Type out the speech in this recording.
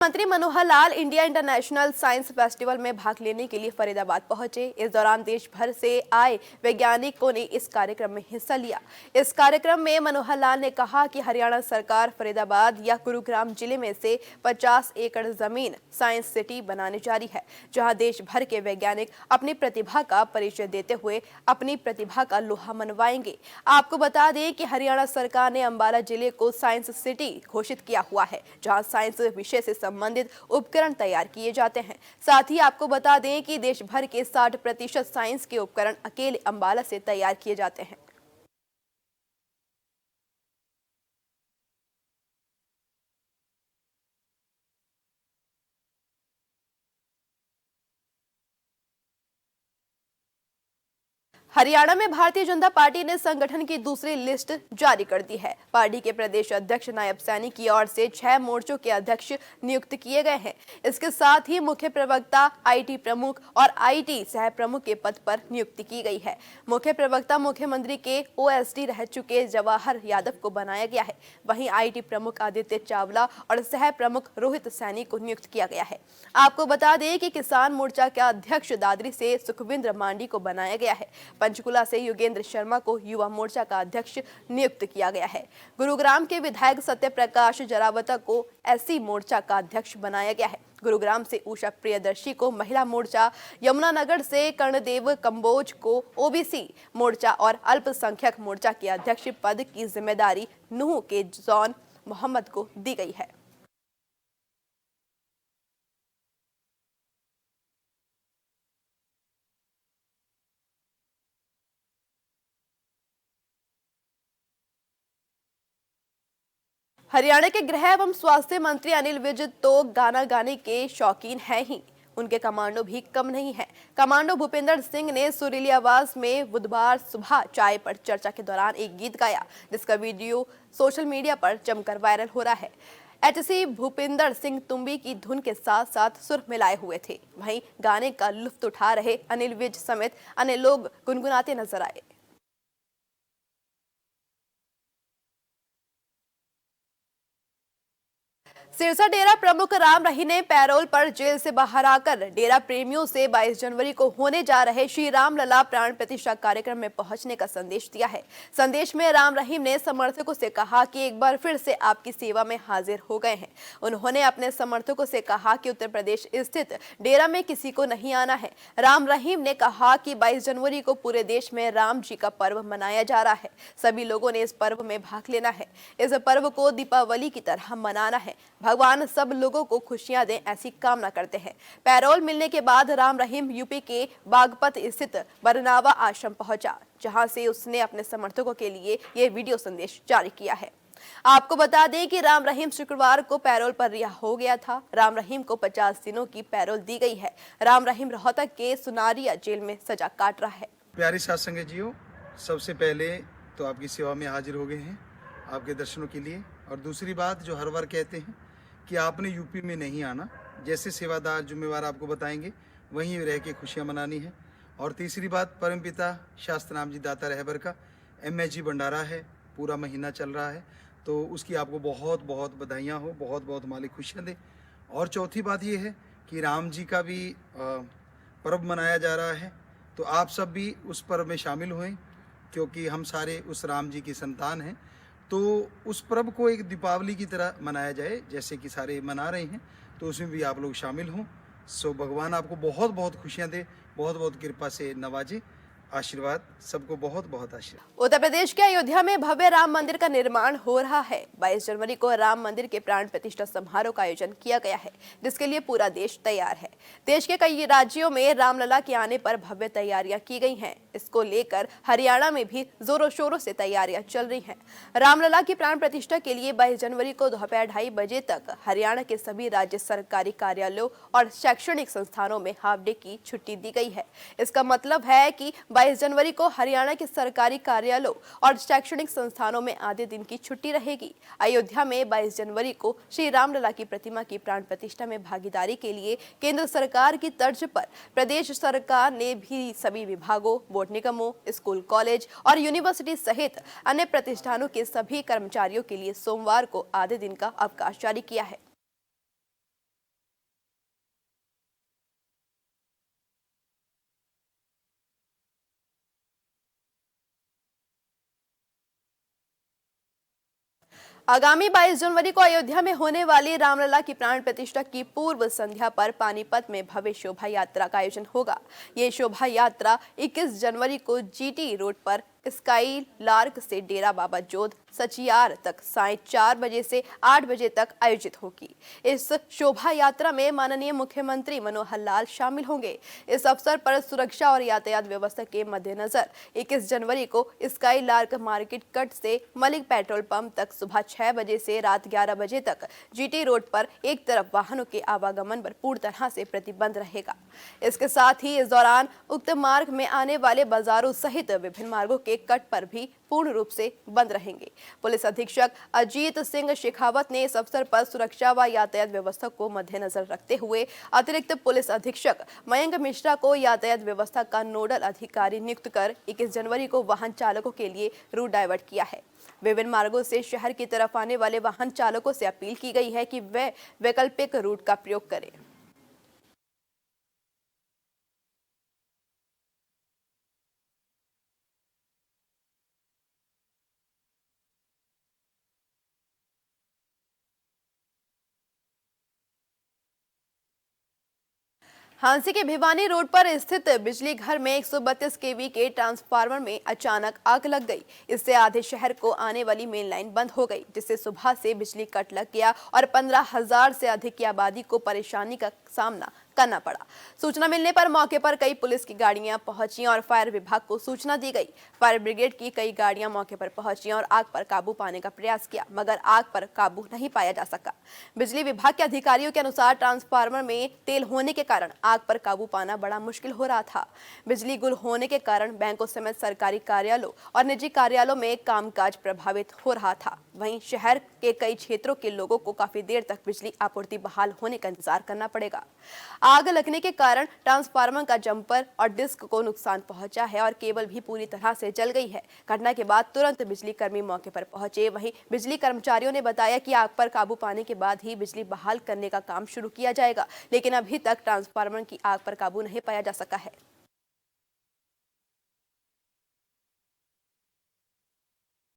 मंत्री Manohar Lal India international science festival में भाग लेने के लिए फरीदाबाद पहुंचे। इस दौरान देश भर से आए वैज्ञानिकों ने इस कार्यक्रम में हिस्सा लिया। इस कार्यक्रम में मनोहर लाल ने कहा कि हरियाणा सरकार फरीदाबाद या गुरुग्राम जिले में से 50 एकड़ जमीन साइंस सिटी बनाने जा रही है, जहां देश भर के वैज्ञानिक अपनी प्रतिभा का परिचय देते हुए अपनी प्रतिभा का लोहा मनवाएंगे। आपको बता दें कि हरियाणा सरकार ने अंबाला जिले को साइंस सिटी घोषित किया हुआ है, जहां साइंस विषय से संबंधित उपकरण तैयार किए जाते हैं। साथ ही आपको बता दें कि देश भर के 60% साइंस के उपकरण अकेले अंबाला से तैयार किए जाते हैं। हरियाणा में भारतीय जनता पार्टी ने संगठन की दूसरी लिस्ट जारी कर दी है। पार्टी के प्रदेश अध्यक्ष नायब सैनी की ओर से 6 मोर्चों के अध्यक्ष नियुक्त किए गए हैं। इसके साथ ही मुख्य प्रवक्ता, आईटी प्रमुख और आईटी सह प्रमुख के पद पर नियुक्ति की गई है। मुख्य प्रवक्ता मुख्यमंत्री के ओएसडी रह चुके जवाहर यादव को बनाया गया है। वहीं आईटी प्रमुख आदित्य चावला और सह प्रमुख रोहित सैनी को नियुक्त किया गया है। आपको बता दें कि किसान मोर्चा के अध्यक्ष दादरी से सुखविंद्र मांडी को बनाया गया है। पंचकुला से योगेंद्र शर्मा को युवा मोर्चा का अध्यक्ष नियुक्त किया गया है। गुरुग्राम के विधायक सत्य प्रकाश जरावता को एससी मोर्चा का अध्यक्ष बनाया गया है। गुरुग्राम से उषा प्रियदर्शी को महिला मोर्चा, यमुनानगर से कर्णदेव कंबोज को ओबीसी मोर्चा और अल्पसंख्यक मोर्चा के अध्यक्ष पद की जिम्मेदारी नूह के जॉन मोहम्मद को दी गई है। हरियाणा के गृह एवं स्वास्थ्य मंत्री अनिल विज तो गाना गाने के शौकीन हैं ही, उनके कमांडो भी कम नहीं है। कमांडो भूपेंद्र सिंह ने सुरीली आवाज में बुधवार सुबह चाय पर चर्चा के दौरान एक गीत गाया, जिसका वीडियो सोशल मीडिया पर जमकर वायरल हो रहा है। एचसी भूपेंद्र सिंह तुम्बी की धुन के साथ साथ सुर मिलाए हुए थे। वहीं गाने का लुत्फ उठा रहे अनिल विज समेत अन्य लोग गुनगुनाते नजर आए। सिरसा डेरा प्रमुख राम रहीम ने पैरोल पर जेल से बाहर आकर डेरा प्रेमियों से 22 जनवरी को होने जा रहे श्री राम लला प्राण प्रतिष्ठा कार्यक्रम में पहुंचने का संदेश दिया है। संदेश में राम रहीम ने समर्थकों से कहा कि एक बार फिर से आपकी सेवा में हाजिर हो गए हैं। उन्होंने अपने समर्थकों से कहा कि उत्तर प्रदेश स्थित डेरा में किसी को नहीं आना है। राम रहीम ने कहा कि 22 जनवरी को पूरे देश में राम जी का पर्व मनाया जा रहा है। सभी लोगों ने इस पर्व में भाग लेना है। इस पर्व को दीपावली की तरह मनाना है। भगवान सब लोगों को खुशियां दें, ऐसी कामना करते हैं। पैरोल मिलने के बाद राम रहीम यूपी के बागपत स्थित बरनावा आश्रम पहुंचा, जहां से उसने अपने समर्थकों के लिए ये वीडियो संदेश जारी किया है। आपको बता दें कि राम रहीम शुक्रवार को पैरोल पर रिहा हो गया था। राम रहीम को 50 दिनों की पैरोल दी गई है। राम रहीम रोहतक के सुनारिया जेल में सजा काट रहा है। प्यारे साथ संगतजियों, सबसे पहले तो आपकी सेवा में हाजिर हो गए हैं आपके दर्शनों के लिए। और दूसरी बात जो हर बार कहते हैं कि आपने यूपी में नहीं आना, जैसे सेवादार जिम्मेवार आपको बताएंगे वहीं रह के खुशियां मनानी है। और तीसरी बात, परमपिता शास्त्र नाम जी दाता रहबर का MSG भंडारा है, पूरा महीना चल रहा है, तो उसकी आपको बहुत बहुत बधाइयाँ हो, बहुत बहुत मालिक खुशियाँ दे। और चौथी बात ये है कि राम जी का भी पर्व मनाया जा रहा है, तो आप सब भी उस पर्व में शामिल हुए, क्योंकि हम सारे उस राम जी की संतान हैं। तो उस पर्व को एक दीपावली की तरह मनाया जाए, जैसे कि सारे मना रहे हैं, तो उसमें भी आप लोग शामिल हों। सो भगवान आपको बहुत बहुत खुशियां दे, बहुत बहुत कृपा से नवाजे। आशीर्वाद सबको बहुत बहुत आशीर्वाद। उत्तर प्रदेश के अयोध्या में भव्य राम मंदिर का निर्माण हो रहा है। 22 जनवरी को राम मंदिर के प्राण प्रतिष्ठा समारोह का आयोजन किया गया है, जिसके लिए पूरा देश तैयार है। देश के कई राज्यों में रामलला के आने पर भव्य तैयारियां की गई हैं। इसको लेकर हरियाणा में भी जोरों शोरों से तैयारियां चल रही हैं। रामलला की प्राण प्रतिष्ठा के लिए 22 जनवरी को दोपहर 2:30 बजे तक हरियाणा के सभी राज्य सरकारी कार्यालयों और शैक्षणिक संस्थानों में हाफ डे की छुट्टी दी गई है। इसका मतलब है कि 22 जनवरी को हरियाणा के सरकारी कार्यालयों और शैक्षणिक संस्थानों में आधे दिन की छुट्टी रहेगी। अयोध्या में 22 जनवरी को श्री रामलला की प्रतिमा की प्राण प्रतिष्ठा में भागीदारी के लिए केंद्र सरकार की तर्ज पर प्रदेश सरकार ने भी सभी विभागों, बोर्ड निगमों, स्कूल, कॉलेज और यूनिवर्सिटी सहित अन्य प्रतिष्ठानों के सभी कर्मचारियों के लिए सोमवार को आधे दिन का अवकाश जारी किया है। आगामी 22 जनवरी को अयोध्या में होने वाली रामलला की प्राण प्रतिष्ठा की पूर्व संध्या पर पानीपत में भव्य शोभा यात्रा का आयोजन होगा। ये शोभा यात्रा 21 जनवरी को जीटी रोड पर स्काई लार्क से डेरा बाबा जोध सचियार तक सायं 4 बजे से 8 बजे तक आयोजित होगी। इस शोभा यात्रा में माननीय मुख्यमंत्री मनोहर लाल शामिल होंगे। इस अवसर पर सुरक्षा और यातायात व्यवस्था के मद्देनजर 21 जनवरी को स्काई लार्क मार्केट कट से मलिक पेट्रोल पंप तक सुबह 6 बजे से रात 11 बजे तक जीटी रोड पर एक तरफ वाहनों के आवागमन पर पूर्ण तरह से प्रतिबंध रहेगा। इसके साथ ही इस दौरान उक्त मार्ग में आने वाले बाजारों सहित विभिन्न मार्गों के कट पर भी पूर्ण रूप से बंद रहेंगे। पुलिस अधीक्षक अजीत सिंह शेखावत ने इस अवसर पर सुरक्षा व यातायात व्यवस्था को मद्देनजर रखते हुए अतिरिक्त पुलिस अधीक्षक मयंक मिश्रा को यातायात व्यवस्था का नोडल अधिकारी नियुक्त कर 21 जनवरी को वाहन चालकों के लिए रूट डाइवर्ट किया है। विभिन्न मार्गों से शहर की तरफ आने वाले वाहन चालकों से अपील की गई है कि वे वैकल्पिक रूट का प्रयोग करें। हांसी के भिवानी रोड पर स्थित बिजली घर में 132 केवी के ट्रांसफार्मर में अचानक आग लग गई। इससे आधे शहर को आने वाली मेन लाइन बंद हो गई, जिससे सुबह से बिजली कट लग गया और 15,000 से अधिक की आबादी को परेशानी का सामना करना पड़ा। सूचना मिलने पर मौके पर कई पुलिस की गाड़ियां पहुंची और फायर विभाग को सूचना दी गई। फायर ब्रिगेड की कई गाड़ियां मौके पर पहुंची और आग पर काबू पाने का प्रयास किया, मगर आग पर काबू नहीं पाया जा सका। बिजली विभाग के अधिकारियों के अनुसार ट्रांसफार्मर में तेल होने के कारण आग पर काबू पाना बड़ा मुश्किल हो रहा था। बिजली गुल होने के कारण बैंकों समेत सरकारी कार्यालयों और निजी कार्यालयों में कामकाज प्रभावित हो रहा था। वहीं शहर के कई क्षेत्रों के लोगों को काफी देर तक बिजली आपूर्ति बहाल होने का इंतजार करना पड़ेगा। आग लगने के कारण ट्रांसफार्मर का जंपर और डिस्क को नुकसान पहुंचा है और केबल भी पूरी तरह से जल गई है। घटना के बाद तुरंत बिजली कर्मी मौके पर पहुंचे। वहीं बिजली कर्मचारियों ने बताया कि आग पर काबू पाने के बाद ही बिजली बहाल करने का काम शुरू किया जाएगा, लेकिन अभी तक ट्रांसफार्मर की आग पर काबू नहीं पाया जा सका है।